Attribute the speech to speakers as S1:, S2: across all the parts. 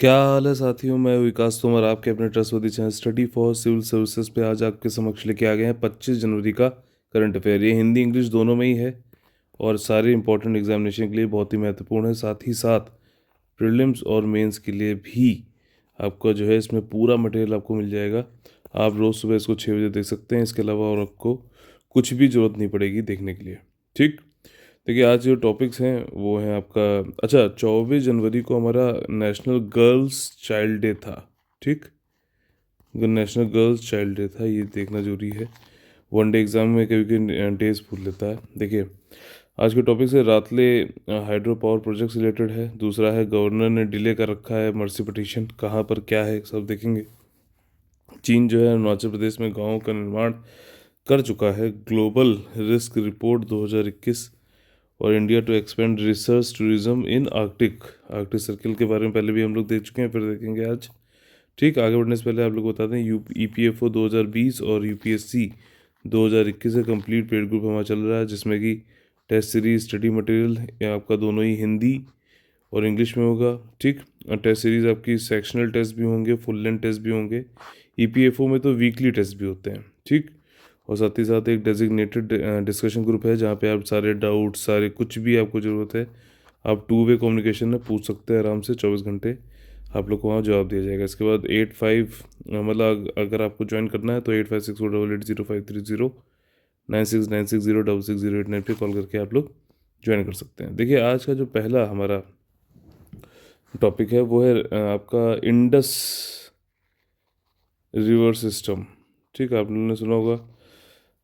S1: क्या हाल है साथियों। मैं विकास तोमर आपके अपने trustworthy channel study for civil services पे आज आपके समक्ष लेके आ गए हैं 25 जनवरी का करंट अफेयर। ये हिंदी इंग्लिश दोनों में ही है और सारे इंपॉर्टेंट एग्जामिनेशन के लिए बहुत ही महत्वपूर्ण है। साथ ही साथ प्रीलिम्स और मेंस के लिए भी आपका जो है इसमें पूरा मटेरियल आपको मिल जाएगा। आप रोज़ सुबह इसको 6 बजे देख सकते हैं। इसके अलावा और आपको कुछ भी ज़रूरत नहीं पड़ेगी देखने के लिए। ठीक, देखिए आज जो टॉपिक्स हैं वो हैं आपका, अच्छा 24 जनवरी को हमारा नेशनल गर्ल्स चाइल्ड डे था। ठीक, नेशनल गर्ल्स चाइल्ड डे था, ये देखना जरूरी है। वन डे एग्जाम में कभी कभी डेज भूल लेता है। देखिए आज के टॉपिक से रातले हाइड्रो पावर प्रोजेक्ट से रिलेटेड है। दूसरा है गवर्नर ने डिले कर रखा है मर्सी पिटीशन, कहाँ पर क्या है सब देखेंगे। चीन जो है अरुणाचल प्रदेश में गाँव का निर्माण कर चुका है। ग्लोबल रिस्क रिपोर्ट 2021 और India to expand research tourism in Arctic Arctic circle के बारे में पहले भी हम लोग देख चुके हैं, फिर देखेंगे आज। ठीक, आगे बढ़ने से पहले आप लोग बता दें EPFO 2020 और UPSC 2021 का कंप्लीट पेड ग्रुप हमारा चल रहा है, जिसमें कि टेस्ट सीरीज स्टडी मटेरियल आपका दोनों ही हिंदी और इंग्लिश में होगा। ठीक, और टेस्ट सीरीज आपकी सेक्शनल टेस्ट भी होंगे, फुल लेंथ टेस्ट भी होंगे। EPFO में तो वीकली टेस्ट भी होते हैं। ठीक, और साथ ही साथ एक डेजिग्नेटेड डिस्कशन ग्रुप है जहाँ पे आप सारे डाउट, सारे कुछ भी आपको ज़रूरत है आप 2 वे कम्युनिकेशन में पूछ सकते हैं आराम से। 24 घंटे आप लोग को वहाँ जवाब दिया जाएगा। इसके बाद 85 मतलब अगर आपको ज्वाइन करना है तो 8564880530 9696066089 पे कॉल करके आप लोग ज्वाइन कर सकते हैं। देखिए आज का जो पहला हमारा टॉपिक है वो है आपका इंडस रिवर सिस्टम। ठीक, आप लोगों ने सुना होगा,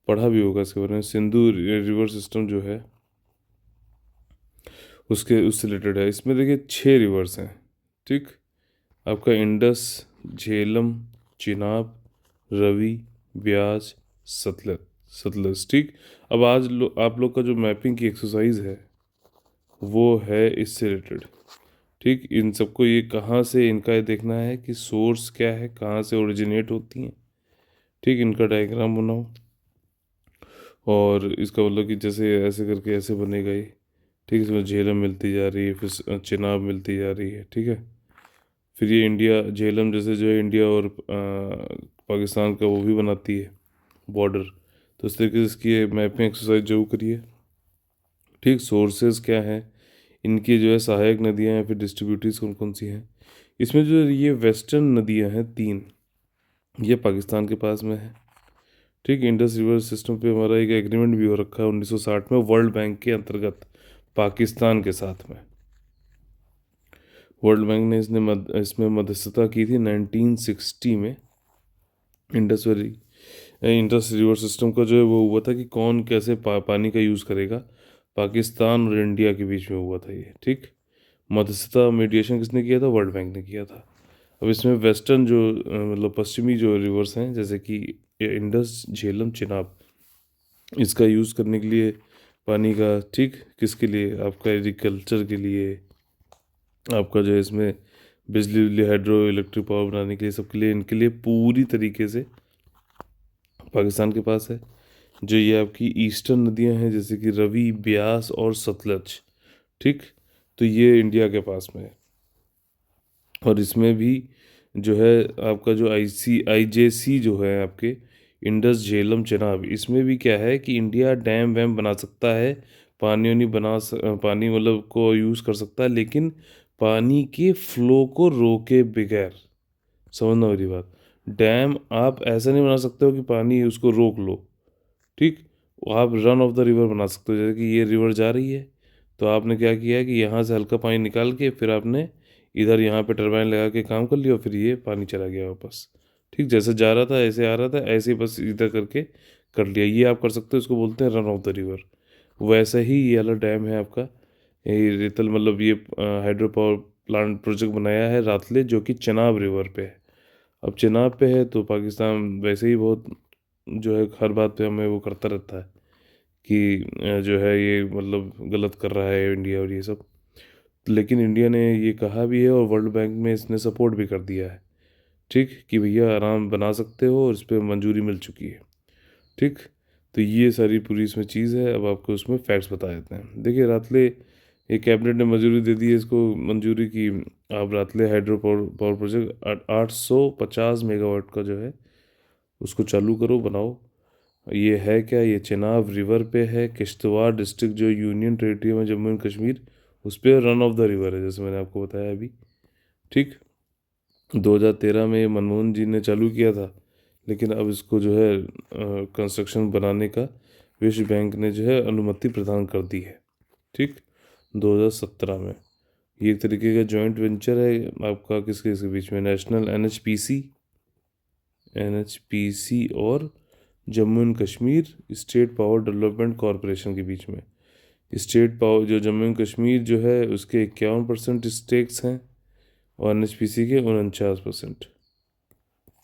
S1: पढ़ा भी होगा इसके बारे में। सिंधु रिवर सिस्टम जो है उससे रिलेटेड है। इसमें देखिए 6 रिवर्स हैं। ठीक, आपका इंडस, झेलम, चिनाब, रवि, ब्यास, सतलज सतलज। ठीक, अब आज आप लोग का जो मैपिंग की एक्सरसाइज है वो है इससे रिलेटेड। ठीक, इन सबको ये कहाँ से इनका ये देखना है कि सोर्स क्या है, कहाँ से ओरिजिनेट होती हैं। ठीक, इनका डायग्राम बनाओ और इसका मतलब कि जैसे ऐसे करके ऐसे बनेगा ये। ठीक, इसमें झेलम मिलती जा रही है, फिर चिनाब मिलती जा रही है। ठीक है, फिर ये इंडिया झेलम जैसे जो है इंडिया और पाकिस्तान का वो भी बनाती है बॉर्डर। तो इस तरीके से इसकी मैपिंग एक्सरसाइज जरूर करिए। ठीक, सोर्सेज क्या हैं इनकी, जो है सहायक नदियाँ हैं, फिर डिस्ट्रीब्यूटरीज कौन कौन सी हैं। इसमें जो ये वेस्टर्न नदियाँ हैं 3, ये पाकिस्तान के पास में है। ठीक, इंडस रिवर सिस्टम पे हमारा एक एग्रीमेंट भी हो रखा है 1960 में वर्ल्ड बैंक के अंतर्गत पाकिस्तान के साथ में। वर्ल्ड बैंक ने इसमें मध्यस्थता की थी 1960 में। Indus valley Indus river system का जो है वो हुआ था कि कौन कैसे पानी का यूज़ करेगा, पाकिस्तान और इंडिया के बीच में हुआ था ये। ठीक, मध्यस्थता मीडिएशन किसने किया था? वर्ल्ड बैंक ने किया था। अब इसमें वेस्टर्न जो मतलब पश्चिमी जो रिवर्स हैं जैसे कि इंडस, झेलम, चिनाब, इसका यूज़ करने के लिए पानी का, ठीक, किसके लिए? आपका एग्रीकल्चर के लिए, आपका जो है इसमें बिजली हाइड्रो इलेक्ट्रिक पावर बनाने के लिए, सबके लिए, इनके लिए पूरी तरीके से पाकिस्तान के पास है। जो ये आपकी ईस्टर्न नदियां हैं जैसे कि रवि, ब्यास और सतलज, ठीक, तो ये इंडिया के पास में है। और इसमें भी जो है आपका जो IJC जो है आपके इंडस, झेलम, चिनाब, इसमें भी क्या है कि इंडिया डैम वैम बना सकता है, पानी वानी पानी मतलब को यूज़ कर सकता है, लेकिन पानी के फ्लो को रोके बगैर। समझना मेरी बात, डैम आप ऐसा नहीं बना सकते हो कि पानी उसको रोक लो। ठीक, आप रन ऑफ द रिवर बना सकते हो। जैसे कि ये रिवर जा रही है तो आपने क्या किया है कि यहाँ से हल्का पानी निकाल के फिर आपने इधर यहाँ पे टरबाइन लगा के काम कर लिया और फिर ये पानी चला गया वापस। ठीक, जैसे जा रहा था ऐसे आ रहा था, ऐसे ही बस इधर करके कर लिया। ये आप कर सकते हो, इसको बोलते हैं रन ऑफ द रिवर। वैसा ही ये वाला डैम है आपका, ये रेतल मतलब ये हाइड्रो पावर प्लांट प्रोजेक्ट बनाया है रातले, जो कि चेनाब रिवर पे है। अब चेनाब पे है तो पाकिस्तान वैसे ही बहुत जो है हर बात पे हमें वो करता रहता है कि जो है ये मतलब गलत कर रहा है इंडिया और ये सब। लेकिन इंडिया ने ये कहा भी है और वर्ल्ड बैंक में इसने सपोर्ट भी कर दिया है। ठीक, कि भैया आराम बना सकते हो और इस पर मंजूरी मिल चुकी है। ठीक, तो ये सारी पूरी इसमें चीज़ है। अब आपको उसमें फैक्ट्स बता देते हैं। देखिए रातले ये कैबिनेट ने मंजूरी दे दी है इसको, मंजूरी की आप Ratle hydro power power project 850 megawatt का जो है उसको चालू करो, बनाओ। ये है क्या, ये चेनाब रिवर पे है, किश्तवाड़ डिस्ट्रिक्ट जो यूनियन टेरिटरी में जम्मू एंड कश्मीर, उस पर रन ऑफ द रिवर है, जैसे मैंने आपको बताया अभी। ठीक। 2013 में मनमोहन जी ने चालू किया था, लेकिन अब इसको जो है कंस्ट्रक्शन बनाने का विश्व बैंक ने जो है अनुमति प्रदान कर दी है। ठीक। 2017 में ये एक तरीके का जॉइंट वेंचर है आपका, किसके इसके बीच में, नेशनल एनएचपीसी और Jammu and Kashmir state power development corporation के बीच में। स्टेट पावर जो जम्मू एंड कश्मीर जो है उसके 51% स्टेक्स हैं और एनएचपीसी के 49%।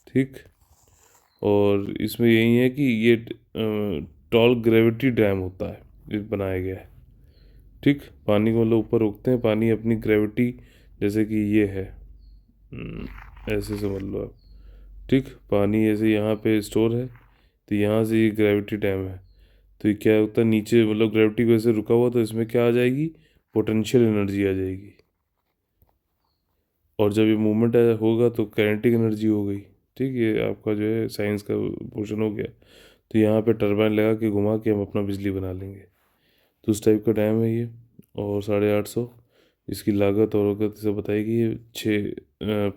S1: ठीक। और इसमें यही है कि ये टॉल ग्रेविटी डैम होता है, ये बनाया गया है। ठीक। पानी को मतलब ऊपर रोकते हैं, पानी अपनी ग्रेविटी, जैसे कि ये है, ऐसे समझ लो आप। ठीक। पानी ऐसे यहाँ पे स्टोर है, तो यहाँ से ये ग्रेविटी डैम है, तो ये क्या होता है नीचे, मतलब ग्रेविटी को ऐसे रुका हुआ, तो इसमें क्या आ जाएगी, पोटेंशियल एनर्जी आ जाएगी। और जब ये मूवमेंट होगा तो काइनेटिक एनर्जी हो गई। ठीक। ये आपका जो है साइंस का पोर्शन हो गया। तो यहाँ पे टरबाइन लगा के घुमा के हम अपना बिजली बना लेंगे। तो उस टाइप का डैम है ये। और 850, इसकी लागत और अगत से बताएगी, ये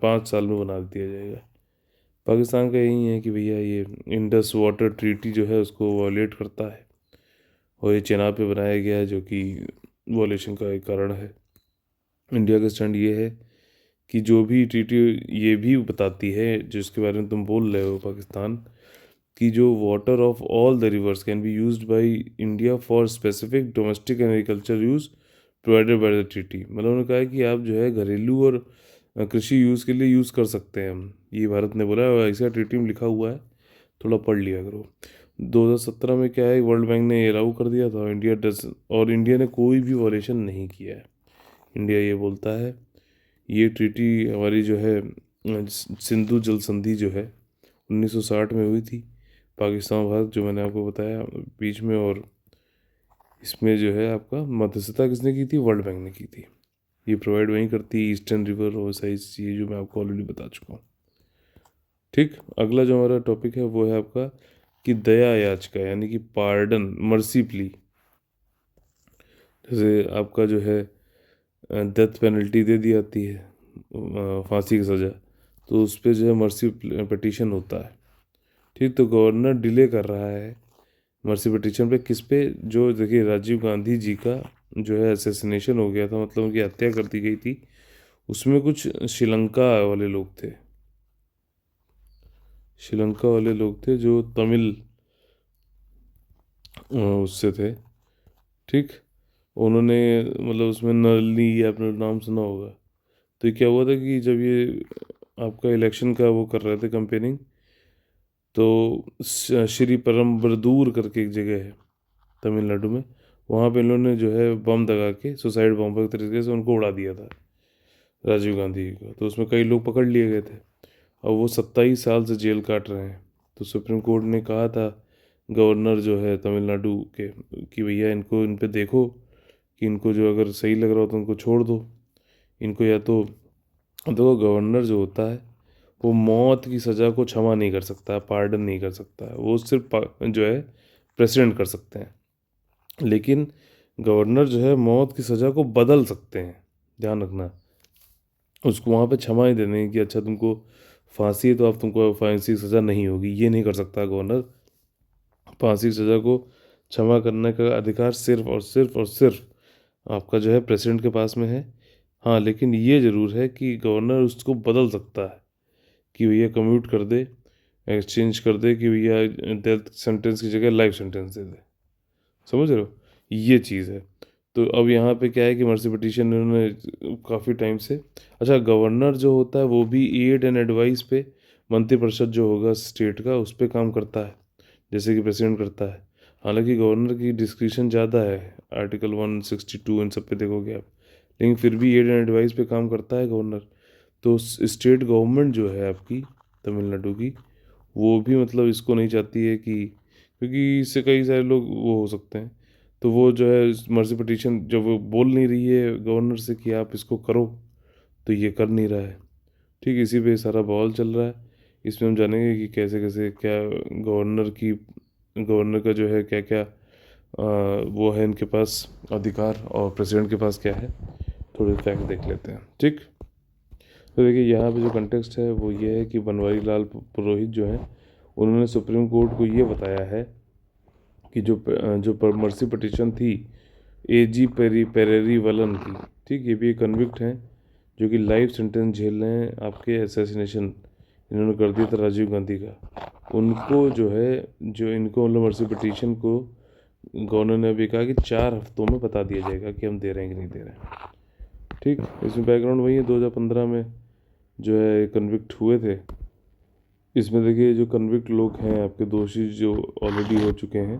S1: 5 साल में बना दिया जाएगा। पाकिस्तान का यही है कि भैया ये इंडस वाटर ट्रीटी जो है उसको वॉलेट करता है, और ये चेनाब पे बनाया गया है, जो कि वॉलेशन का एक कारण है। इंडिया का स्टैंड ये है कि जो भी ट्रीटी ये भी बताती है, जिसके बारे में तुम बोल रहे हो पाकिस्तान, कि जो water of all the reverse can be used by India for specific domestic and agriculture use provided by the treaty. मतलब उन्होंने कहा है कि आप जो है घरेलू और कृषि यूज़ के लिए यूज़ कर सकते हैं हम, ये भारत ने बोला है, ऐसा ट्रीटी में लिखा हुआ है, थोड़ा पढ़ लिया करो। 2017 में क्या है, वर्ल्ड बैंक ने अलाउ कर दिया था, इंडिया डज, और इंडिया ने कोई भी वॉलेशन नहीं किया है। इंडिया ये बोलता है, ये ट्रीटी हमारी जो है सिंधु जल संधि जो है 1960 में हुई थी, पाकिस्तान भारत जो मैंने आपको बताया बीच में, और इसमें जो है आपका मध्यस्थता किसने की थी, वर्ल्ड बैंक ने की थी। ये प्रोवाइड वहीं करती है, ईस्टर्न रिवर और साइज ये जो मैं आपको ऑलरेडी बता चुका हूँ। ठीक। अगला जो हमारा टॉपिक है वो है आपका कि दया याचिका, यानी कि पार्डन, मर्सी प्ली। जैसे आपका जो है डेथ पेनल्टी दे दी जाती है, फांसी की सज़ा, तो उस पर जो है मर्सी पिटीशन होता है। ठीक। तो गवर्नर डिले कर रहा है मर्सी पिटीशन पे, किस पे, जो देखिए राजीव गांधी जी का जो है असेसिनेशन हो गया था, मतलब उनकी हत्या कर दी गई थी, उसमें कुछ श्रीलंका वाले लोग थे जो तमिल उससे थे। ठीक। उन्होंने, मतलब उसमें नलिनी, ये आपने नाम सुना होगा। तो ये क्या हुआ था कि जब ये आपका इलेक्शन का वो कर रहे थे कंपेनिंग, तो श्री परम्बरदूर करके एक जगह है तमिलनाडु में, वहाँ पे इन लोगों ने जो है बम दगा के, सुसाइड बम एक तरीके से उनको उड़ा दिया था, राजीव गांधी जी को। तो उसमें कई लोग पकड़ लिए गए थे, और वो 27 साल से जेल काट रहे हैं। तो सुप्रीम कोर्ट ने कहा था गवर्नर जो है तमिलनाडु के, कि भैया इनको, इन पे देखो कि इनको जो अगर सही लग रहा हो तो उनको छोड़ दो, इनको या तो, देखो गवर्नर जो होता है वो मौत की सज़ा को क्षमा नहीं कर सकता, पार्डन नहीं कर सकता है, वो सिर्फ जो है प्रेसिडेंट कर सकते हैं। लेकिन गवर्नर जो है मौत की सज़ा को बदल सकते हैं, ध्यान रखना। उसको वहाँ पे क्षमा ही दे देंगे कि अच्छा तुमको फांसी है तो अब तुमको फांसी की सज़ा नहीं होगी, ये नहीं कर सकता गवर्नर। फांसी की सज़ा को क्षमा करने का अधिकार सिर्फ आपका जो है प्रेसिडेंट के पास में है। हाँ, लेकिन ये ज़रूर है कि गवर्नर उसको बदल सकता है, कि भैया कम्यूट कर दे, एक्सचेंज कर दे, कि भैया डेथ सेंटेंस की जगह लाइफ सेंटेंस दे दे। समझ रहे हो, ये चीज़ है। तो अब यहाँ पे क्या है कि मर्सी पिटीशन इन्होंने काफ़ी टाइम से, अच्छा गवर्नर जो होता है वो भी एड एंड एडवाइस पे मंत्रिपरिषद जो होगा स्टेट का उस पर काम करता है, जैसे कि प्रेसिडेंट करता है। हालांकि गवर्नर की डिस्क्रिशन ज़्यादा है, आर्टिकल 162 इन सब पे देखोगे आप, लेकिन फिर भी एड एंड एडवाइस पे काम करता है गवर्नर। तो स्टेट गवर्नमेंट जो है आपकी तमिलनाडु की, वो भी मतलब इसको नहीं चाहती है कि, क्योंकि इससे कई सारे लोग वो हो सकते हैं, तो वो जो है मर्सी पिटीशन जब वो बोल नहीं रही है गवर्नर से कि आप इसको करो, तो ये कर नहीं रहा है। ठीक, इसी पे सारा बवाल चल रहा है। इसमें हम जानेंगे कि कैसे कैसे क्या गवर्नर का जो है क्या क्या वो है इनके पास अधिकार, और प्रेसिडेंट के पास क्या है। थोड़े फैक्ट देख लेते हैं। ठीक, तो देखिए यहाँ पे जो कंटेक्स्ट है वो ये है कि बनवारी लाल पुरोहित जो है उन्होंने सुप्रीम कोर्ट को ये बताया है कि जो मर्सी पिटीशन थी एजी पेरेरी वलन की, ठीक, ये भी एक कन्विक्ट हैं जो कि लाइफ सेंटेंस झेल रहे हैं आपके असैसिनेशन इन्होंने कर दिया था राजीव गांधी का। उनको जो है, जो इनको मतलब मर्सी पिटीशन को गवर्नर ने अभी कहा कि 4 हफ्तों में बता दिया जाएगा कि हम दे रहे हैं कि नहीं दे रहे हैं। ठीक, इसमें बैकग्राउंड वही है, 2015 में जो है कन्विक्ट हुए थे। इसमें देखिए जो कन्विक्ट लोग हैं आपके दोषी जो ऑलरेडी हो चुके हैं,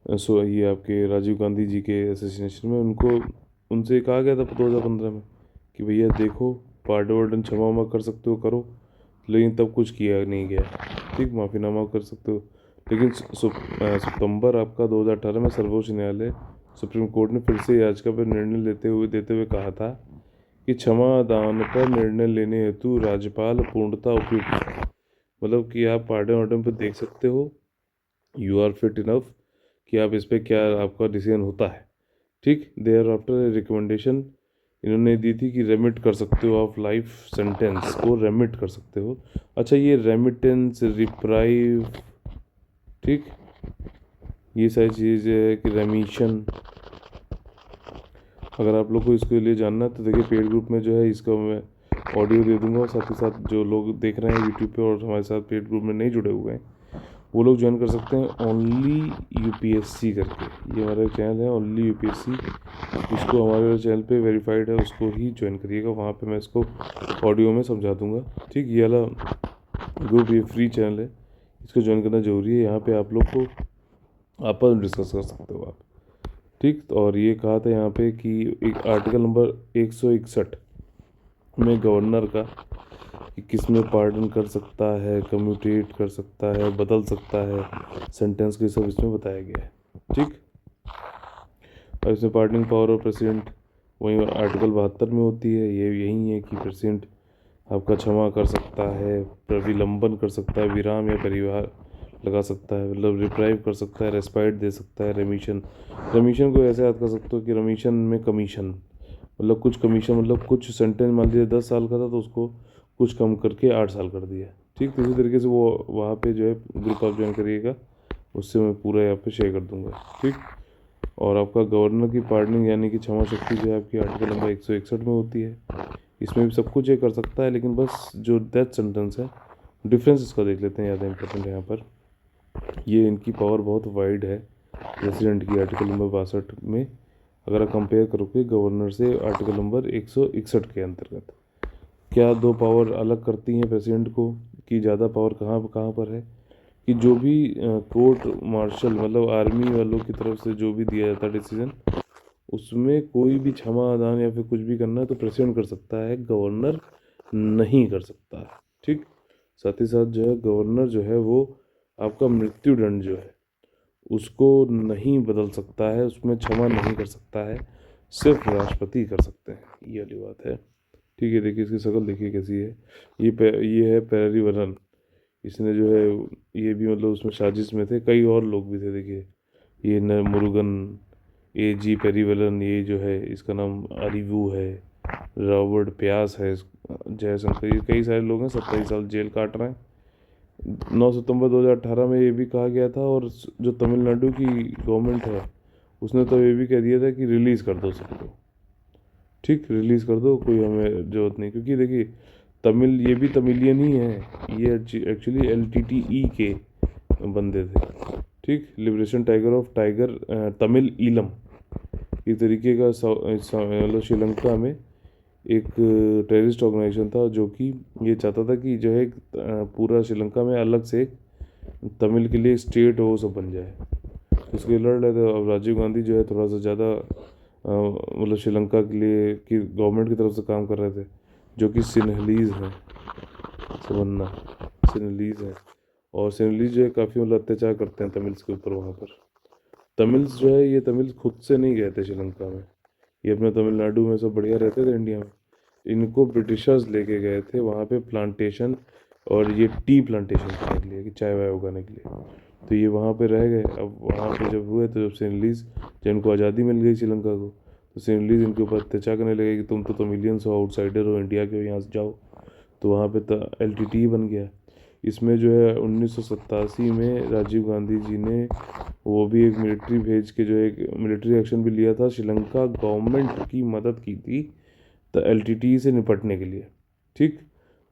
S1: सो ये आपके राजीव गांधी जी के असैसिनेशन में उनको उनसे कहा गया था 2015 में कि भैया देखो, पार्डन वार्डन क्षमा वमा कर सकते हो करो, लेकिन तब कुछ किया नहीं गया। ठीक, माफ़ीनामा कर सकते हो, लेकिन सितंबर आपका 2018 में सर्वोच्च न्यायालय सुप्रीम कोर्ट ने फिर से याचिका पर निर्णय देते हुए कहा था कि क्षमा दान पर निर्णय लेने हेतु राज्यपाल पूर्णतः उपयुक्त है। मतलब कि आप पार्डन वार्डन पर देख सकते हो, यू आर फिट इनफ कि आप इस पर क्या आपका डिसीजन होता है। ठीक, देयर आफ्टर रिकमेंडेशन इन्होंने दी थी कि रेमिट कर सकते हो, आप लाइफ सेंटेंस को रेमिट कर सकते हो। अच्छा, ये रेमिटेंस, रिप्राइव, ठीक, ये सारी चीज़ है कि रेमिशन, अगर आप लोग को इसके लिए जानना है तो देखिए पेड ग्रुप में जो है इसका मैं ऑडियो दे दूंगा, और साथ ही साथ जो लोग देख रहे हैं यूट्यूब पे और हमारे साथ पेड ग्रुप में नहीं जुड़े हुए हैं वो लोग ज्वाइन कर सकते हैं ओनली यूपीएससी करके। ये हमारा चैनल है ओनली यूपीएससी, उसको हमारे चैनल पे वेरीफाइड है, उसको ही ज्वाइन करिएगा, वहाँ पे मैं इसको ऑडियो में समझा दूंगा। ठीक, ये वाला ग्रुप ये फ्री चैनल है, इसको ज्वाइन करना ज़रूरी है। यहाँ पे आप लोग को आपस में डिस्कस कर सकते हो आप। ठीक, और ये कहा था यहाँ पे कि एक आर्टिकल नंबर 161 में गवर्नर का कि किस में पार्डन कर सकता है, कम्यूटेट कर सकता है, बदल सकता है सेंटेंस के, सब इसमें बताया गया है। ठीक, और इसमें पार्डनिंग पावर ऑफ प्रेसिडेंट वही आर्टिकल 72 में होती है। ये यही है कि प्रेसिडेंट आपका क्षमा कर सकता है, विलंबन कर सकता है, विराम या परिवार लगा सकता है, मतलब रिप्राइव कर सकता है, रेस्पाइट दे सकता है, रेमिशन। रेमिशन को ऐसे याद कर सकते हो कि रेमिशन में कमीशन, मतलब कुछ कमीशन, मतलब कुछ सेंटेंस मान लीजिए 10 साल का था तो उसको कुछ कम करके 8 साल कर दिया। ठीक, तो इसी तरीके से वो वहाँ पे जो है ग्रुप आप ज्वाइन करिएगा, उससे मैं पूरा यहाँ पे शेयर कर दूंगा। ठीक, और आपका गवर्नर की पार्डनिंग यानी कि क्षमा शक्ति जो है आपकी आर्टिकल नंबर 161 में होती है। इसमें भी सब कुछ ये कर सकता है, लेकिन बस जो डेथ सेंटेंस है डिफरेंस इसका देख लेते हैं, ज़्यादा इंपॉर्टेंट है यहाँ पर। ये इनकी पावर बहुत वाइड है प्रेसिडेंट की आर्टिकल नंबर 62 में, अगर आप कंपेयर करोगे गवर्नर से आर्टिकल नंबर 161 के अंतर्गत। क्या दो पावर अलग करती हैं प्रेसिडेंट को, कि ज़्यादा पावर कहाँ कहाँ पर है, कि जो भी कोर्ट मार्शल मतलब आर्मी वालों की तरफ से जो भी दिया जाता है डिसीजन, उसमें कोई भी क्षमा दान या फिर कुछ भी करना है तो प्रेसिडेंट कर सकता है, गवर्नर नहीं कर सकता है। ठीक, साथ ही साथ जो है गवर्नर जो है वो आपका मृत्यु दंड जो है उसको नहीं बदल सकता है, उसमें क्षमा नहीं कर सकता है, सिर्फ राष्ट्रपति कर सकते हैं, ये वाली बात है। ठीक है, देखिए इसकी शक्ल देखिए कैसी है। ये है पेररी वरन, इसने जो है ये भी मतलब उसमें साजिश में थे, कई और लोग भी थे। देखिए ये न मुरुगन, ए जी पेरीवलन, ये जो है इसका नाम अरिवू है, रॉबर्ट प्यास है, जयशंकर, ये कई सारे लोग हैं 27 साल जेल काट रहे हैं। 9 सितंबर 2018 में ये भी कहा गया था, और जो तमिलनाडु की गवर्नमेंट है उसने तो ये भी कह दिया था कि रिलीज़ कर दो सबको। ठीक, रिलीज़ कर दो, कोई हमें ज़रूरत नहीं, क्योंकि देखिए तमिल, ये भी तमिलियन ही है, ये एक्चुअली LTTE के बंदे थे। ठीक, liberation tiger of tiger Tamil Eelam, एक तरीके का मतलब श्रीलंका में एक टेररिस्ट ऑर्गेनाइजेशन था जो कि ये चाहता था कि जो है पूरा श्रीलंका में अलग से एक तमिल के लिए स्टेट वो सब बन जाए, उसके लिए लड़ रहे थे। अब राजीव गांधी जो है थोड़ा सा ज़्यादा मतलब श्रीलंका के लिए कि गवर्नमेंट की तरफ से काम कर रहे थे, जो कि सिन्हलीज हैं, समझना, सिन्हलीज हैं, और सिन्हलीज जो है काफ़ी मतलब अत्याचार करते हैं तमिल्स के ऊपर वहाँ पर। तमिल्स जो है, ये तमिल्स खुद से नहीं गए थे श्रीलंका में, ये अपने तमिलनाडु में सब बढ़िया रहते थे इंडिया में। इनको ब्रिटिशर्स लेके गए थे वहाँ पे प्लांटेशन, और ये टी प्लांटेशन करने के लिए, कि चाय वाय उगाने के लिए। तो ये वहाँ पे रह गए। अब वहाँ पे जब हुए तो जब सिंहलीज, जब इनको आज़ादी मिल गई श्रीलंका को, तो सिंहलीज इनके ऊपर अत्याचार करने लगे कि तुम तो तमिलियंस हो, आउटसाइडर हो, इंडिया के हो, यहाँ से जाओ। तो वहाँ पे LTT बन गया। इसमें जो है 1987 में राजीव गांधी जी ने वो भी एक मिलिट्री भेज के, जो एक मिलिट्री एक्शन भी लिया था, श्रीलंका गवर्नमेंट की मदद की थी तो LTT से निपटने के लिए। ठीक।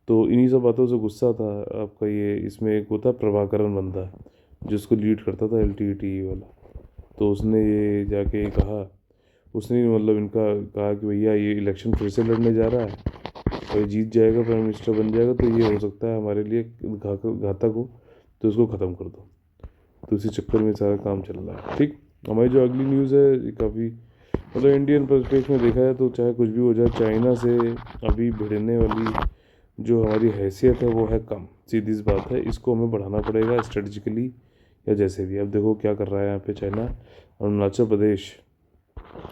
S1: तो इन्हीं सब बातों से गुस्सा था आपका ये, इसमें एक होता प्रभाकरण बंदा जिसको लीड करता था LTT वाला। तो उसने ये जाके कहा, उसने मतलब इनका कहा कि भैया ये इलेक्शन फिर से लड़ने जा रहा है और ये जीत जाएगा, प्राइम मिनिस्टर बन जाएगा, तो ये हो सकता है हमारे लिए घातक हो, तो उसको ख़त्म कर दो। तो इसी चक्कर में सारा काम चल रहा है। ठीक। हमारी जो अगली न्यूज़ है ये काफ़ी, मतलब इंडियन पर्सपेक्टिव में देखा जाए तो चाहे कुछ भी हो जाए, चाइना से अभी भिड़ने वाली जो हमारी हैसियत है वो है कम, सीधी सी बात है। इसको हमें बढ़ाना पड़ेगा स्ट्रेटजिकली या जैसे भी। अब देखो क्या कर रहा है यहाँ पे चाइना। अरुणाचल प्रदेश,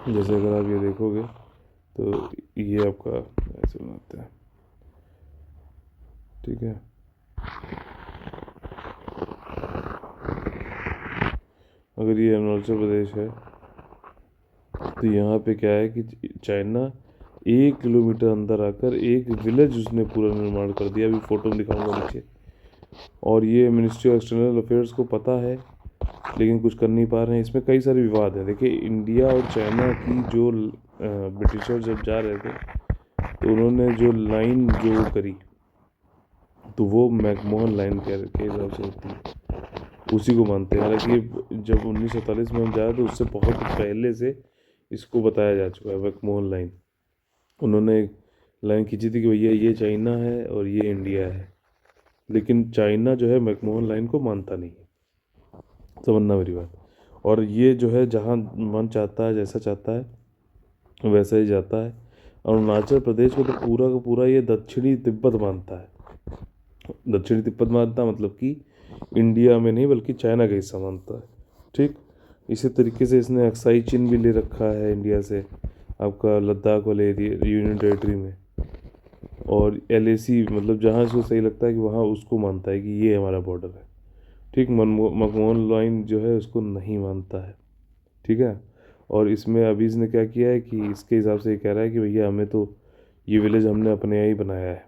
S1: जैसे अगर आप ये देखोगे तो ये आपका ऐसे बनाते हैं, ठीक है। अगर ये अरुणाचल प्रदेश है तो यहाँ पे क्या है कि चाइना 1 किलोमीटर अंदर आकर एक विलेज उसने पूरा निर्माण कर दिया, अभी फोटो में दिखाऊंगा नीचे। और ये मिनिस्ट्री ऑफ एक्सटर्नल अफेयर्स को पता है लेकिन कुछ कर नहीं पा रहे हैं। इसमें कई सारे विवाद है। देखिए इंडिया और चाइना की जो ब्रिटिशर जब जा रहे थे तो उन्होंने जो लाइन जो करी तो वो मैकमोहन लाइन के हिसाब से होती है, उसी को मानते हैं। हालांकि जब 1947 में हम जाए तो उससे बहुत पहले से इसको बताया जा चुका है, मैकमोहन लाइन। उन्होंने एक लाइन खींची थी कि भैया ये चाइना है और ये इंडिया है, लेकिन चाइना जो है मैकमोहन लाइन को मानता नहीं है, समझना मेरी बात। और ये जो है जहाँ मन चाहता है, जैसा चाहता है वैसा ही जाता है। अरुणाचल प्रदेश को तो पूरा का पूरा ये दक्षिणी तिब्बत मानता है। दक्षिणी तिब्बत मानता मतलब कि इंडिया में नहीं बल्कि चाइना का हिस्सा मानता है। ठीक। इसी तरीके से इसने अक्साई चिन्ह भी ले रखा है इंडिया से, आपका लद्दाख वाले एरिया यूनियन टेरिटरी में। और LAC मतलब जहाँ इसको सही लगता है कि वहाँ उसको मानता है कि ये हमारा बॉर्डर है। ठीक। मनमोहन लाइन जो है उसको नहीं मानता है। ठीक है। और इसमें अभी इसने क्या किया है कि इसके हिसाब से ये कह रहा है कि भैया हमें तो ये विलेज हमने अपने यहाँ ही बनाया है।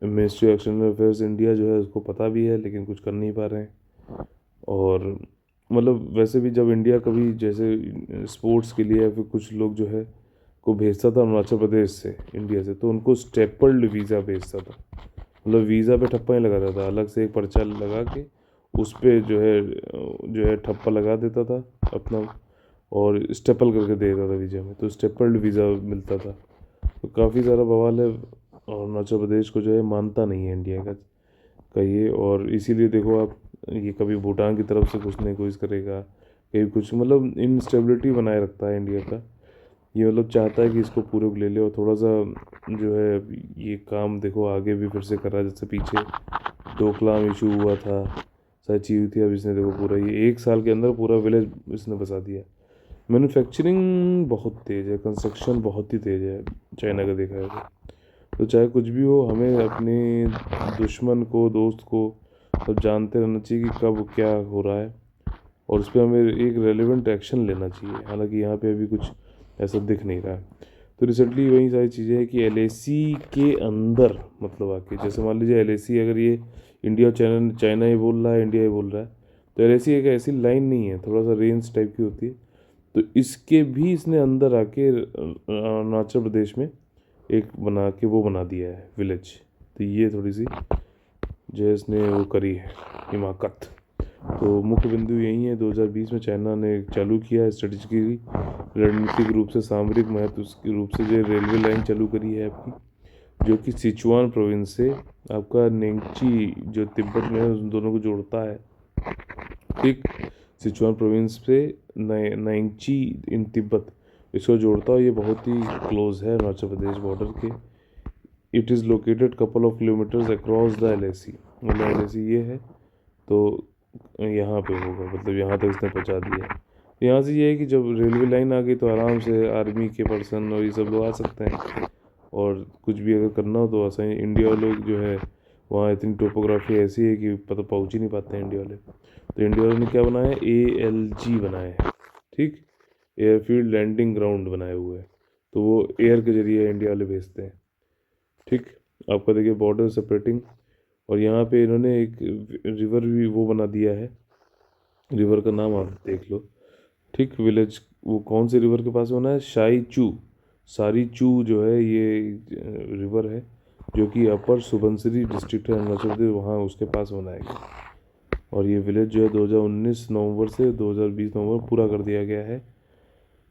S1: Ministry of external affairs India जो है उसको पता भी है लेकिन कुछ कर नहीं पा रहे हैं। और मतलब वैसे भी जब इंडिया कभी जैसे स्पोर्ट्स के लिए या फिर कुछ लोग जो है को भेजता था अरुणाचल प्रदेश से, इंडिया से, तो उनको स्टेपल्ड वीज़ा भेजता था। मतलब वीज़ा पे ठप्पा ही लगाता था, अलग से एक पर्चा लगा के उस पर जो है ठप्पा लगा देता था अपना, और स्टेपल करके दे देता था वीज़ा में, तो स्टेपल्ड वीज़ा मिलता था। तो काफ़ी सारा बवाल है। अरुणाचल प्रदेश को जो है मानता नहीं है इंडिया का ये। और इसीलिए देखो आप, ये कभी भूटान की तरफ से घुसने की कोशिश करेगा, कभी कुछ, मतलब इनस्टेबिलिटी बनाए रखता है इंडिया का। ये मतलब चाहता है कि इसको पूरे को ले ले। और थोड़ा सा जो है ये काम देखो आगे भी फिर से कर रहा है। जैसे पीछे डोकलाम इशू हुआ था, सच हुई थी, अब इसने देखो पूरा ये 1 साल के अंदर पूरा विलेज इसने बसा दिया। मैन्युफैक्चरिंग बहुत तेज़ है, कंस्ट्रक्शन बहुत ही तेज़ है चाइना का देखा है तो चाहे कुछ भी हो, हमें अपने दुश्मन को, दोस्त को सब जानते रहना चाहिए कि कब क्या हो रहा है, और उस पर हमें एक रेलिवेंट एक्शन लेना चाहिए। हालांकि यहाँ पे अभी कुछ ऐसा दिख नहीं रहा है। तो रिसेंटली वही सारी चीज़ें हैं कि LAC के अंदर, मतलब आके जैसे मान लीजिए LAC अगर ये इंडिया और चाइना चाइना ही बोल रहा है, इंडिया ही बोल रहा है, तो LAC एक ऐसी लाइन नहीं है, थोड़ा सा रेंज टाइप की होती है। तो इसके भी इसने अंदर आके अरुणाचल प्रदेश में एक बना के वो बना दिया है विलेज। तो ये थोड़ी सी जो है इसने वो करी है हिमाकत। तो मुख्य बिंदु यही है, 2020 में चाइना ने चालू किया है स्ट्रेटजिकली, रणनीतिक रूप से, सामरिक महत्व के रूप से जो रेलवे लाइन चालू करी है आपकी, जो कि सिचुआन प्रोविंस से आपका नेंगची जो तिब्बत में है उन दोनों को जोड़ता है। ठीक। सिचुआन प्रोविंस से नाइंगची इन तिब्बत इसको जोड़ता है। ये बहुत ही क्लोज है अरुणाचल प्रदेश बॉर्डर के। It is located couple of kilometres across the LAC, मतलब LAC ये है तो यहाँ पे होगा, मतलब यहाँ तक इसने पहुँचा दिया है। यहाँ से ये है कि जब रेलवे लाइन आ गई तो आराम से आर्मी के पर्सन और ये सब लोग आ सकते हैं, और कुछ भी अगर करना हो तो आसानी। इंडिया लोग जो है वहाँ इतनी टोपोग्राफी ऐसी है कि पता पहुँच ही नहीं पाते हैं इंडिया वाले। तो इंडिया वालों ने क्या बनाया है, ALG बनाया है, ठीक, एयरफील्ड लैंडिंग ग्राउंड बनाए हुए हैं। तो वो एयर के जरिए इंडिया वाले भेजते हैं, ठीक। आपका देखिए बॉर्डर सेपरेटिंग, और यहाँ पे इन्होंने एक रिवर भी वो बना दिया है, रिवर का नाम आप देख लो, ठीक। विलेज वो कौन से रिवर के पास बना है, सारी चू जो है ये रिवर है, जो कि अपर सुबनसिरी डिस्ट्रिक्ट है अरुणाचल प्रदेश, वहाँ उसके पास बनाया गया। और ये विलेज जो है 2019 नवंबर से 2020 नवंबर पूरा कर दिया गया है।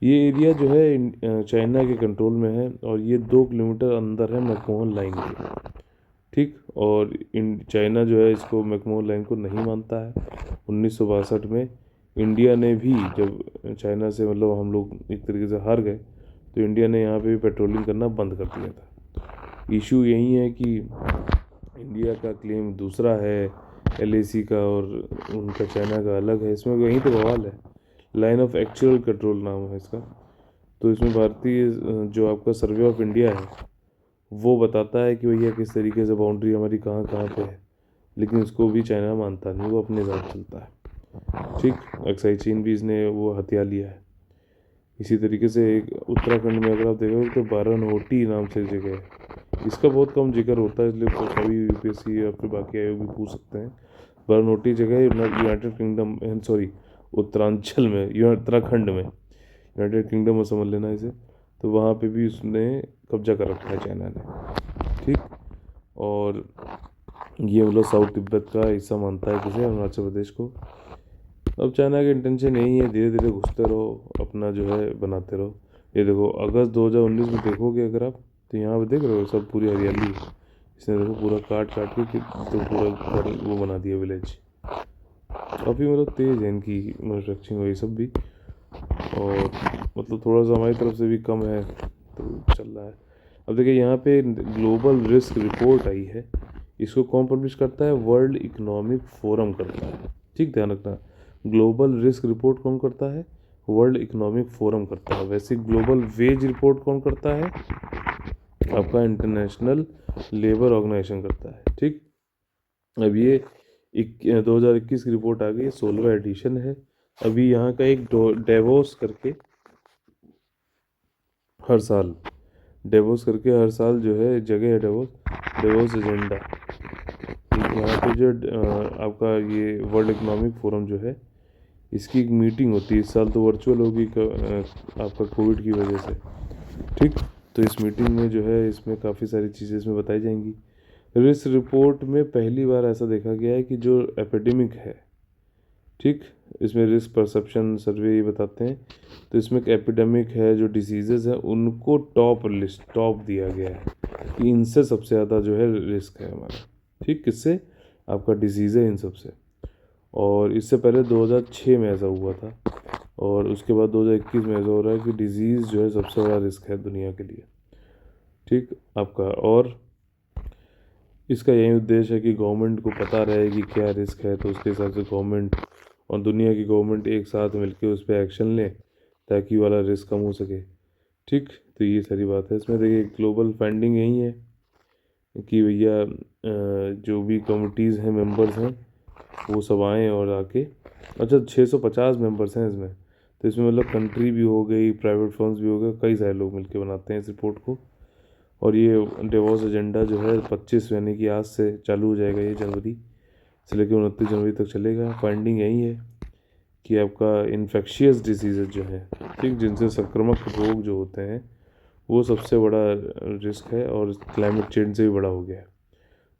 S1: ये एरिया जो है चाइना के कंट्रोल में है, और ये 2 किलोमीटर अंदर है मैकमोहन लाइन के, ठीक। और इन चाइना जो है इसको मैकमोहन लाइन को नहीं मानता है। 1962 में इंडिया ने भी, जब चाइना से मतलब हम लोग एक तरीके से हार गए, तो इंडिया ने यहाँ पे भी पेट्रोलिंग करना बंद कर दिया था। इशू यही है कि इंडिया का क्लेम दूसरा है LAC का, और उनका चाइना का अलग है। इसमें वहीं तो बवाल है, लाइन ऑफ एक्चुअल कंट्रोल नाम है इसका। तो इसमें भारतीय जो आपका सर्वे ऑफ इंडिया है वो बताता है कि भैया किस तरीके से बाउंड्री हमारी कहाँ कहाँ पे है, लेकिन इसको भी चाइना मानता नहीं, वो अपने हिसाब से चलता है, ठीक। अक्साई चीन भी इसने वो हथिया लिया है। इसी तरीके से एक उत्तराखंड में अगर आप देखोगे तो बारानोटी नाम से एक जगह है, इसका बहुत कम जिक्र होता है, इसलिए तो कभी UPSC या फिर बाकी आयोग भी पूछ सकते हैं। बारानोटी जगह यूनाइटेड किंगडम, सॉरी, उत्तरांचल में, उत्तराखंड में, यूनाइटेड किंगडम में समझ लेना इसे। तो वहाँ पे भी उसने कब्जा कर रखा है चाइना ने, ठीक। और ये मतलब साउथ तिब्बत का हिस्सा मानता है किसे, अरुणाचल प्रदेश को। अब चाइना का इंटेंशन यही है, धीरे धीरे घुसते रहो, अपना जो है बनाते रहो। ये देखो अगस्त 2019 में देखोगे अगर आप, तो यहाँ पे देख रहे हो सब पूरी हरियाली है। इसने देखो पूरा काट काट के तो पूरा वो बना दिया विलेज। काफ़ी मतलब तेज़ है इनकी मैन्युफैक्चरिंग और ये सब भी, और मतलब थोड़ा सा हमारी तरफ से भी कम है तो चल रहा है। अब देखिए यहाँ पे ग्लोबल रिस्क रिपोर्ट आई है, इसको कौन पब्लिश करता है, वर्ल्ड इकोनॉमिक फोरम करता है, ठीक, ध्यान रखना। ग्लोबल रिस्क रिपोर्ट कौन करता है, वर्ल्ड इकोनॉमिक फोरम करता है। वैसे ग्लोबल वेज रिपोर्ट कौन करता है, आपका इंटरनेशनल लेबर ऑर्गेनाइजेशन करता है, ठीक। अब ये 2021 की रिपोर्ट आ गई, 16वां एडिशन है। अभी यहाँ का एक डेवोस करके हर साल, हर साल जो है जगह है डेवोस एजेंडा। यहाँ पे जो आपका ये वर्ल्ड इकोनॉमिक फोरम जो है, इसकी एक मीटिंग होती है। इस साल तो वर्चुअल होगी आपका कोविड की वजह से, ठीक। तो इस मीटिंग में जो है इसमें काफ़ी सारी चीज़ें इसमें बताई जाएंगी। रिस्क रिपोर्ट में पहली बार ऐसा देखा गया है कि जो एपिडेमिक है, ठीक, इसमें रिस्क परसेप्शन सर्वे ये बताते हैं। तो इसमें एक एपिडेमिक है, जो डिसीजेज है उनको टॉप दिया गया है कि इनसे सबसे ज़्यादा जो है रिस्क है हमारा, ठीक। किससे, आपका डिसीज़ है इन सब से। और इससे पहले 2006 में ऐसा हुआ था, और उसके बाद 2021 में ऐसा हो रहा है कि डिजीज़ जो है सबसे बड़ा रिस्क है दुनिया के लिए, ठीक आपका। और इसका यही उद्देश्य है कि गवर्नमेंट को पता रहे कि क्या रिस्क है, तो उसके हिसाब से गवर्नमेंट और दुनिया की गवर्नमेंट एक साथ मिलकर उस पर एक्शन लें, ताकि वाला रिस्क कम हो सके, ठीक। तो ये सारी बात है इसमें। देखिए ग्लोबल फंडिंग यही है कि भैया जो भी कमिटीज़ हैं, मेंबर्स हैं, वो सब आएँ और आके, अच्छा 650 मेंबर्स हैं इसमें। तो इसमें मतलब कंट्री भी हो गई, प्राइवेट फर्म्स भी हो गए, कई सारे लोग मिलके बनाते हैं इस रिपोर्ट को। और ये डिवोर्स एजेंडा जो है 25 यानी कि आज से चालू हो जाएगा, ये जनवरी से लेकर 29 जनवरी तक चलेगा। फाइंडिंग यही है कि आपका इन्फेक्शियस डिजीज़ जो है, ठीक, जिनसे संक्रामक रोग जो होते हैं, वो सबसे बड़ा रिस्क है, और क्लाइमेट चेंज से भी बड़ा हो गया है,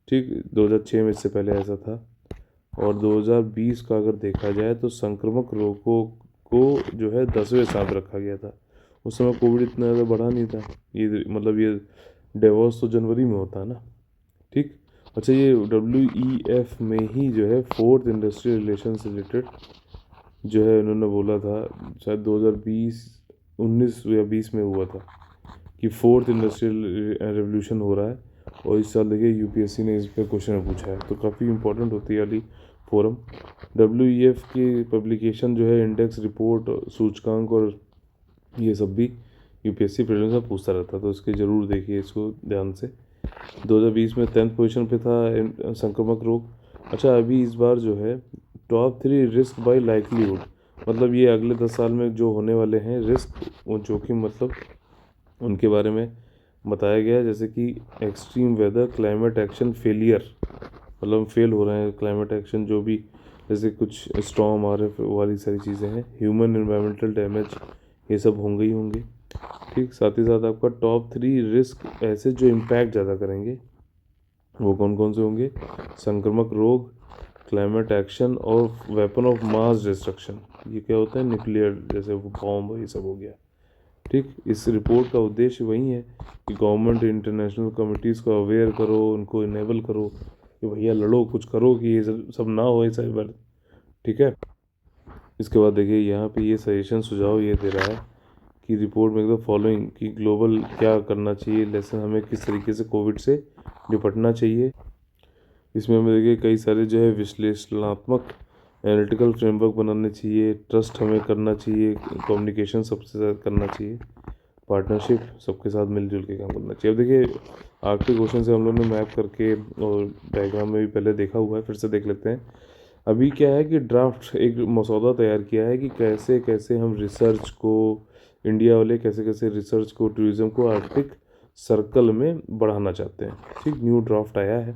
S1: ठीक। 2006 में इससे पहले ऐसा था। और 2020 का अगर देखा जाए तो संक्रामक रोगों को जो है 10वें स्थान पर रखा गया था। उस समय कोविड इतना ज़्यादा बढ़ा नहीं था। ये मतलब ये डिवोर्स तो जनवरी में होता है ना, ठीक। अच्छा ये WEF में ही जो है फोर्थ इंडस्ट्रियल रिलेशन से रिलेटेड जो है उन्होंने बोला था, शायद 2020 19 या 20 में हुआ था, कि फोर्थ इंडस्ट्रियल रेवोल्यूशन हो रहा है। और इस साल देखिए UPSC ने इस पर क्वेश्चन पूछा है, तो काफ़ी इंपॉर्टेंट होती है वाली फोरम। WEF की पब्लिकेशन जो है इंडेक्स रिपोर्ट सूचकांक और ये सब भी UPSC प्रीलिम्स में पूछता रहता है, तो इसके ज़रूर देखिए इसको ध्यान से। 2020 में 10th पोजीशन पे था संक्रामक रोग। अच्छा, अभी इस बार जो है टॉप 3 रिस्क बाय लाइकलीहुड, मतलब ये अगले 10 साल में जो होने वाले हैं रिस्क, वो जोखिम, मतलब उनके बारे में बताया गया है। जैसे कि extreme weather, climate action, failure, मतलब फेल हो रहे हैं क्लाइमेट एक्शन जो भी, जैसे कुछ स्टॉर्म आ रहे वाली सारी चीज़ें हैं। ह्यूमन एनवायरमेंटल डैमेज, ये सब होंगे ही होंगे। ठीक, साथ ही साथ आपका टॉप 3 रिस्क ऐसे जो इम्पैक्ट ज़्यादा करेंगे वो कौन कौन से होंगे? संक्रामक रोग, क्लाइमेट एक्शन और वेपन ऑफ मास डिस्ट्रक्शन। ये क्या होता है? न्यूक्लियर, जैसे वो बॉम्ब, ये सब हो गया। ठीक, इस रिपोर्ट का उद्देश्य वही है कि गवर्नमेंट इंटरनेशनल कमिटीज़ को अवेयर करो, उनको इनेबल करो कि भैया लड़ो, कुछ करो कि ये सब ना हो इस बार। ठीक है, इसके बाद देखिए यहाँ पे ये सजेशन सुझाव ये दे रहा है कि रिपोर्ट में एकदम फॉलोइंग कि ग्लोबल क्या करना चाहिए, लेसन हमें किस तरीके से कोविड से निपटना चाहिए। इसमें हमें देखिए कई सारे जो है विश्लेषणात्मक एनालिटिकल फ्रेमवर्क बनाने चाहिए, ट्रस्ट हमें करना चाहिए, कम्युनिकेशन सबसे ज़्यादा करना चाहिए, पार्टनरशिप, सबके साथ मिलजुल के काम करना चाहिए। अब देखिए आर्कटिक ओशन से हम लोग ने मैप करके और डायग्राम में भी पहले देखा हुआ है, फिर से देख लेते हैं। अभी क्या है कि ड्राफ्ट एक मसौदा तैयार किया है कि कैसे कैसे हम रिसर्च को, इंडिया वाले कैसे कैसे रिसर्च को, टूरिज़्म को आर्कटिक सर्कल में बढ़ाना चाहते हैं। ठीक, न्यू ड्राफ्ट आया है।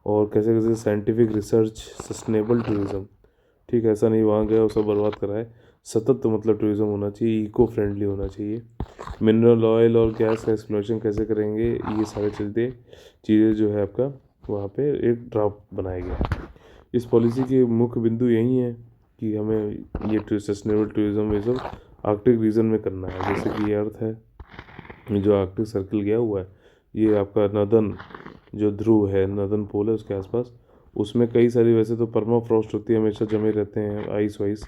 S1: और कैसे कैसे साइंटिफिक रिसर्च, सस्टेनेबल टूरिज़्म। ठीक, ऐसा नहीं वहाँ गया और सब बर्बाद करा है। सतत मतलब टूरिज़्म होना चाहिए, इको फ्रेंडली होना चाहिए। मिनरल ऑयल और गैस का एक्सप्लोरेशन कैसे करेंगे, ये सारे चलते चीज़ें जो है आपका वहाँ पे एक ड्राफ्ट बनाया गया है। इस पॉलिसी के मुख्य बिंदु यही है कि हमें ये सस्टेनेबल टूरिज़्म ये सब आर्कटिक रीजन में करना है। जैसे कि ये अर्थ है जो आर्कटिक सर्कल गया हुआ है, ये आपका नदन जो ध्रुव है, नदन पोल है, उसके आसपास, उसमें कई सारी, वैसे तो परमा फ्रॉस्ट होती है, हमेशा जमे रहते हैं आइस वाइस,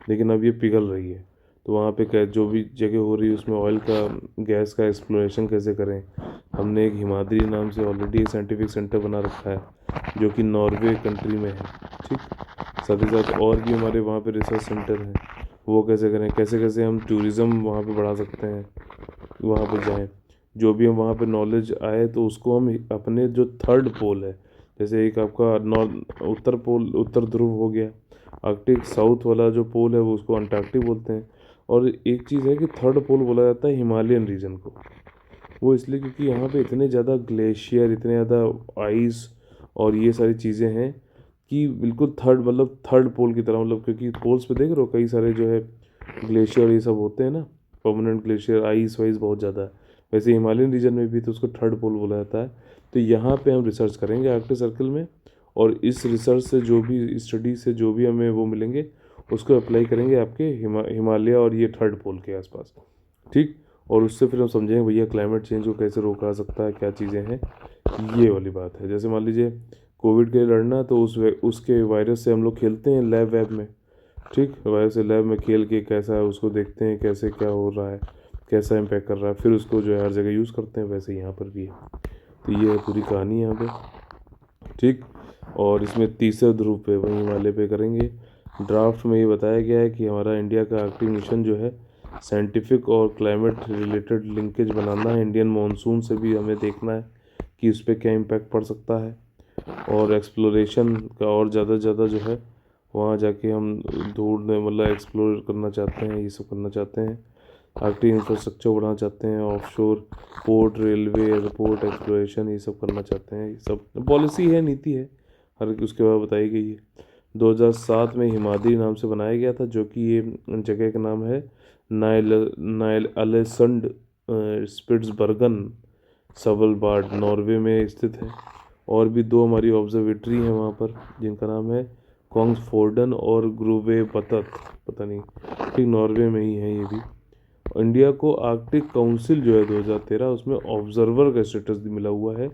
S1: लेकिन अब ये पिघल रही है। तो वहाँ पे जो भी जगह हो रही है उसमें ऑयल का, गैस का एक्सप्लोरेशन कैसे करें। हमने एक हिमाद्री नाम से ऑलरेडी एक साइंटिफिक सेंटर बना रखा है जो कि नॉर्वे कंट्री में है। ठीक, साथ ही साथ और भी हमारे वहाँ पे रिसर्च सेंटर हैं, वो कैसे करें, कैसे कैसे हम टूरिज़्म वहाँ पे बढ़ा सकते हैं, वहाँ पे जाएं, जो भी हम वहाँ पे नॉलेज आए तो उसको हम अपने जो थर्ड पोल है, जैसे एक आपका नॉर्थ उत्तर पोल, उत्तर ध्रुव हो गया, आर्कटिक साउथ वाला जो पोल है वो उसको अंटार्कटिक बोलते हैं। और एक चीज़ है कि थर्ड पोल बोला जाता है हिमालयन रीजन को, वो इसलिए क्योंकि यहाँ पे इतने ज़्यादा ग्लेशियर, इतने ज़्यादा आइस और ये सारी चीज़ें हैं कि बिल्कुल थर्ड, मतलब थर्ड पोल की तरह, मतलब क्योंकि पोल्स पे देख रहे हो कई सारे जो है ग्लेशियर ये सब होते हैं ना, परमानेंट ग्लेशियर, आइस वाइस बहुत ज़्यादा है, वैसे हिमालयन रीजन में भी तो उसको थर्ड पोल बोला जाता है। तो यहाँ पे हम रिसर्च करेंगे आर्कटिक सर्कल में, और इस रिसर्च से जो भी, स्टडी से जो भी हमें वो मिलेंगे उसको अप्लाई करेंगे आपके हिमालय और ये थर्ड पोल के आसपास। ठीक, और उससे फिर हम समझेंगे भैया क्लाइमेट चेंज को कैसे रोका जा सकता है, क्या चीज़ें हैं, ये वाली बात है। जैसे मान लीजिए कोविड के लिए लड़ना, तो उसके वायरस से हम लोग खेलते हैं लैब वैब में। ठीक, वायरस से लैब में खेल के कैसा है उसको देखते हैं, कैसे क्या हो रहा है, कैसा इम्पैक्ट कर रहा है, फिर उसको जो है हर जगह यूज़ करते हैं, वैसे यहाँ पर भी है। तो ये है पूरी कहानी यहाँ पे। ठीक, और इसमें तीसरे ध्रुव पे, वहीं हिमालय पे करेंगे। ड्राफ्ट में ये बताया गया है कि हमारा इंडिया का आर्कटिक मिशन जो है साइंटिफिक और क्लाइमेट रिलेटेड लिंकेज बनाना है, इंडियन मानसून से भी हमें देखना है कि उस पर क्या इम्पैक्ट पड़ सकता है, और एक्सप्लोरेशन का और ज़्यादा से ज़्यादा जो है वहाँ जाके हम ढूंढने, मतलब एक्सप्लोर करना चाहते हैं, ये सब करना चाहते हैं। आर्कटिक इंफ्रास्ट्रक्चर बढ़ाना चाहते हैं, offshore port, railway, airport exploration, ये सब करना चाहते हैं। ये सब पॉलिसी है, नीति है, हर उसके बाद बताई गई है। 2007 में हिमाद्री नाम से बनाया गया था, जो कि ये जगह का नाम है नाइल अलेसंड स्पिट्सबर्गन, सवलबार्ड, नॉर्वे में स्थित है। और भी 2 हमारी ऑब्जर्वेटरी हैं वहाँ पर, जिनका नाम है कोंग्सफोर्डन और ग्रूवे बतत, पता नहीं, ठीक, नॉर्वे में ही है ये भी। इंडिया को आर्कटिक काउंसिल जो है 2013, उसमें ऑब्जर्वर का स्टेटस मिला हुआ है,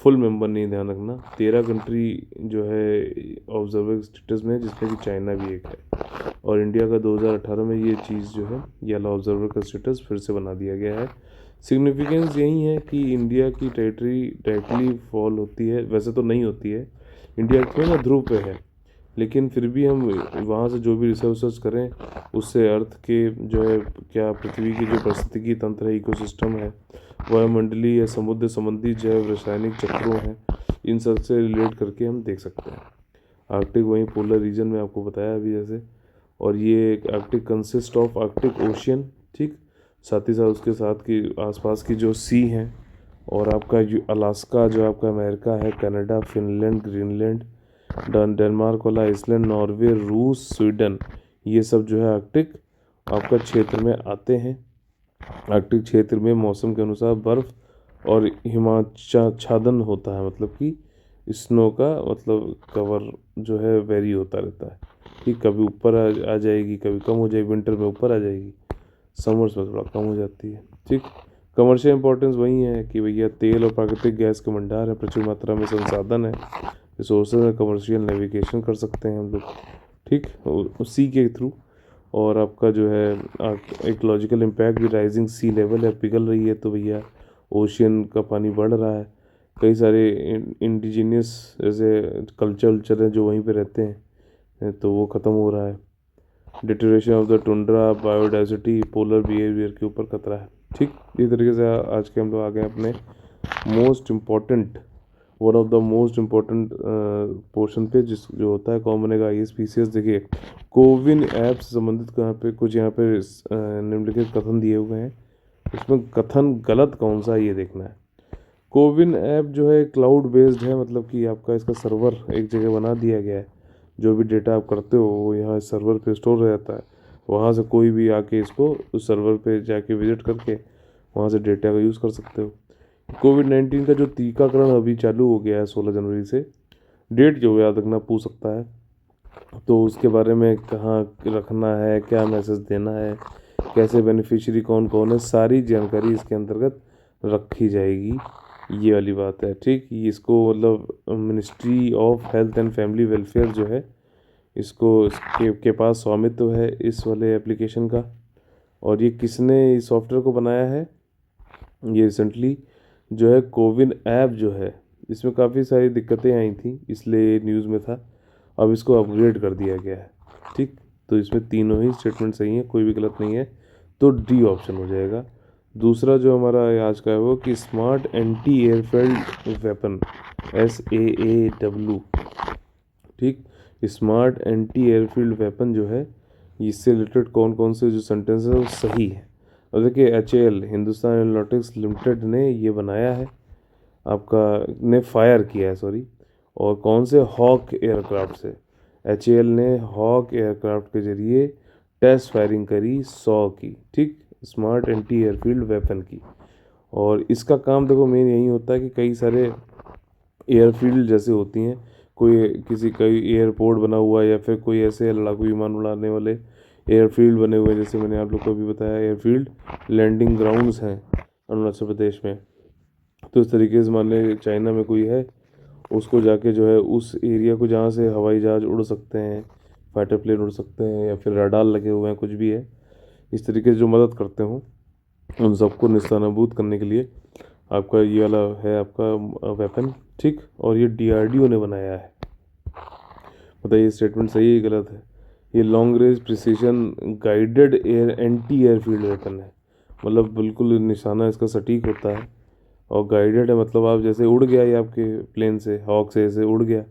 S1: फुल मेंबर नहीं, ध्यान रखना। 13 कंट्री जो है ऑब्जर्वर स्टेटस में है, जिसमें कि चाइना भी एक है। और इंडिया का 2018 में ये चीज़ जो है, ये वाला ऑब्जर्वर का स्टेटस फिर से बना दिया गया है। सिग्निफिकेंस यही है कि इंडिया की टेरिटरी डायरेक्टली फॉल होती है, वैसे तो नहीं होती है, इंडिया क्यों ना ध्रुव पे है, लेकिन फिर भी हम वहाँ से जो भी रिसर्च करें उससे अर्थ के जो है क्या पृथ्वी की जो पारिस्थितिकी तंत्र है, इकोसिस्टम है, वायुमंडलीय या समुद्र संबंधी जैव रासायनिक चक्रों हैं, इन सब से रिलेट करके हम देख सकते हैं। आर्कटिक वहीं पोलर रीजन में आपको बताया अभी जैसे, और ये Arctic consist of Arctic ocean, ठीक, साथ ही साथ उसके साथ की आसपास की जो सी हैं, और आपका अलास्का जो आपका अमेरिका है, कनाडा, फिनलैंड, ग्रीनलैंड, डेनमार्क वाला, आइसलैंड, नॉर्वे, रूस, स्वीडन, ये सब जो है आर्कटिक आपका क्षेत्र में आते हैं। आर्कटिक क्षेत्र में मौसम के अनुसार बर्फ़ और हिमाच्छादन होता है, मतलब कि स्नो का मतलब कवर जो है वेरी होता रहता है, कि कभी ऊपर आ जाएगी, कभी कम हो जाएगी, विंटर में ऊपर आ जाएगी, समर्स में थोड़ा कम हो जाती है, ठीक। कमर्शियल इंपॉर्टेंस वही है कि भैया तेल और प्राकृतिक गैस के भंडार है, प्रचुर मात्रा में संसाधन है, रिसोर्सेज है, कमर्शियल नेविगेशन कर सकते हैं हम लोग, ठीक, उसी के थ्रू। और आपका जो है इकोलॉजिकल इम्पैक्ट भी, राइजिंग सी लेवल है, पिघल रही है तो भैया ओशियन का पानी बढ़ रहा है, कई सारे इंडिजीनियस जैसे कल्चर हैं जो वहीं पे रहते हैं तो वो ख़त्म हो रहा है। Deterioration of the tundra, biodiversity, polar behaviour के ऊपर खतरा है, ठीक। इस तरीके से आज के हम लोग आ गए अपने most important, one of the most important portion पे, जिस जो होता है कौन बनेगा ISPCS। देखिए कोविन ऐप से संबंधित यहाँ पे कुछ यहाँ पे निम्नलिखित कथन दिए हुए हैं, इसमें कथन गलत कौन सा है ये देखना है। कोविन ऐप जो है क्लाउड बेस्ड है, मतलब कि आपका इसका सर्वर एक जगह बना दिया गया है, जो भी डेटा आप करते हो वो यहाँ सर्वर पे स्टोर रह जाता है, वहाँ से कोई भी आके इसको उस सर्वर पे जाके विजिट करके वहाँ से डेटा का यूज़ कर सकते हो। कोविड-19 का जो टीकाकरण अभी चालू हो गया है 16 जनवरी से, डेट जो याद रखना पूछ सकता है, तो उसके बारे में कहाँ रखना है, क्या मैसेज देना है, कैसे बेनिफिशियरी कौन कौन है, सारी जानकारी इसके अंतर्गत रखी जाएगी, ये वाली बात है, ठीक। इसको मतलब ministry of health and family welfare जो है, इसके के पास स्वामित्व है इस वाले एप्लीकेशन का। और ये किसने इस सॉफ्टवेयर को बनाया है, ये रिसेंटली जो है कोविन ऐप जो है, इसमें काफ़ी सारी दिक्कतें आई थी इसलिए न्यूज़ में था, अब इसको अपग्रेड कर दिया गया है, ठीक। तो इसमें तीनों ही स्टेटमेंट सही हैं, कोई भी गलत नहीं है, तो डी ऑप्शन हो जाएगा। दूसरा जो हमारा आज का है वो कि smart anti airfield weapon, SAAW, ठीक। स्मार्ट एंटी एयरफील्ड वेपन जो है, इससे रिलेटेड कौन कौन से जो सेंटेंस है वो सही है। और देखिए HAL, हिंदुस्तान एरोनॉटिक्स लिमिटेड ने ये बनाया है, आपका ने फायर किया है, सॉरी, और कौन से हॉक एयरक्राफ्ट से, HAL ने हॉक एयरक्राफ्ट के जरिए टेस्ट फायरिंग करी 100 की, ठीक, स्मार्ट एंटी एयरफील्ड वेपन की। और इसका काम देखो मेन यही होता है कि कई सारे एयरफील्ड जैसे होती हैं, कोई एयरपोर्ट बना हुआ है, या फिर कोई ऐसे लड़ाकू विमान उड़ाने वाले एयरफील्ड बने हुए हैं, जैसे मैंने आप लोग को अभी बताया एयरफील्ड लैंडिंग ग्राउंड्स हैं अरुणाचल प्रदेश में। तो इस तरीके से मान लें चाइना में कोई है, उसको जाके जो है उस एरिया को जहाँ से हवाई जहाज़ उड़ सकते हैं, फाइटर प्लेन उड़ सकते हैं, या फिर रडार लगे हुए हैं, कुछ भी है, इस तरीके से जो मदद करते हों, उन सबको निस्तानाबूद करने के लिए आपका ये वाला है आपका वेपन, ठीक। और ये DRDO ने बनाया है। बताइए स्टेटमेंट सही है गलत है। ये long range precision guided air anti airfield weapon है, मतलब बिल्कुल निशाना इसका सटीक होता है, और गाइडेड है, मतलब आप जैसे उड़ गया ये आपके प्लेन से, हॉक से ऐसे उड़ गया,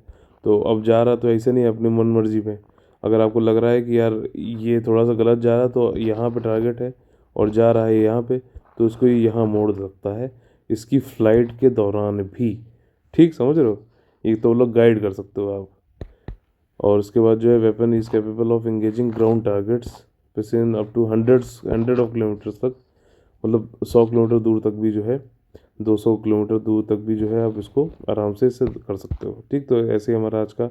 S1: तो अब जा रहा तो ऐसे नहीं अपनी मन मर्जी में, अगर आपको लग रहा है कि यार ये थोड़ा सा गलत जा रहा तो यहाँ पे टारगेट है और जा रहा है यहाँ पे, तो उसको ये यहाँ मोड़ सकता है इसकी फ़्लाइट के दौरान भी, ठीक, समझ रहे हो, ये तो लोग गाइड कर सकते हो आप। और उसके बाद जो है weapon is capable of engaging ground targets with up two hundred of kilometres तक, मतलब 100 किलोमीटर दूर तक भी जो है, 200 किलोमीटर दूर तक भी जो है आप इसको आराम से इससे कर सकते हो, ठीक। तो ऐसे ही हमारा आज का,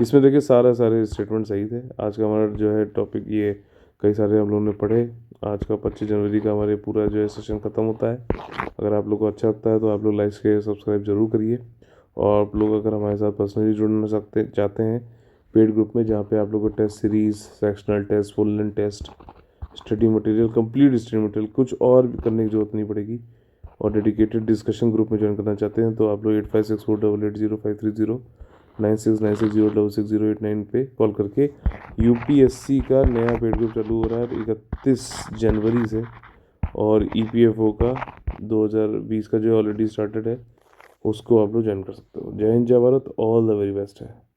S1: इसमें देखिए सारे स्टेटमेंट सही थे। आज का हमारा जो है टॉपिक ये कई सारे हम लोगों ने पढ़े। आज का 25 जनवरी का हमारे पूरा जो है सेशन ख़त्म होता है। अगर आप लोग को अच्छा लगता है तो आप लोग लाइक शेयर सब्सक्राइब जरूर करिए, और आप लोग अगर हमारे साथ पर्सनली जुड़ना चाहते हैं पेड ग्रुप में, जहाँ पे आप लोग को test series, sectional test, full length test, study material, complete study material, कुछ और भी करने की जरूरत नहीं पड़ेगी, और डेडिकेटेड डिस्कशन ग्रुप में ज्वाइन करना चाहते हैं तो आप लोग 8564880530 9696060889 पे कॉल करके। यूपीएससी का नया पेड ग्रुप चालू हो रहा है 31 जनवरी से, और ईपीएफओ का 2020 का जो ऑलरेडी स्टार्टेड है उसको आप लोग ज्वाइन कर सकते हो। जय हिंद, जय Bharat, all the very best है।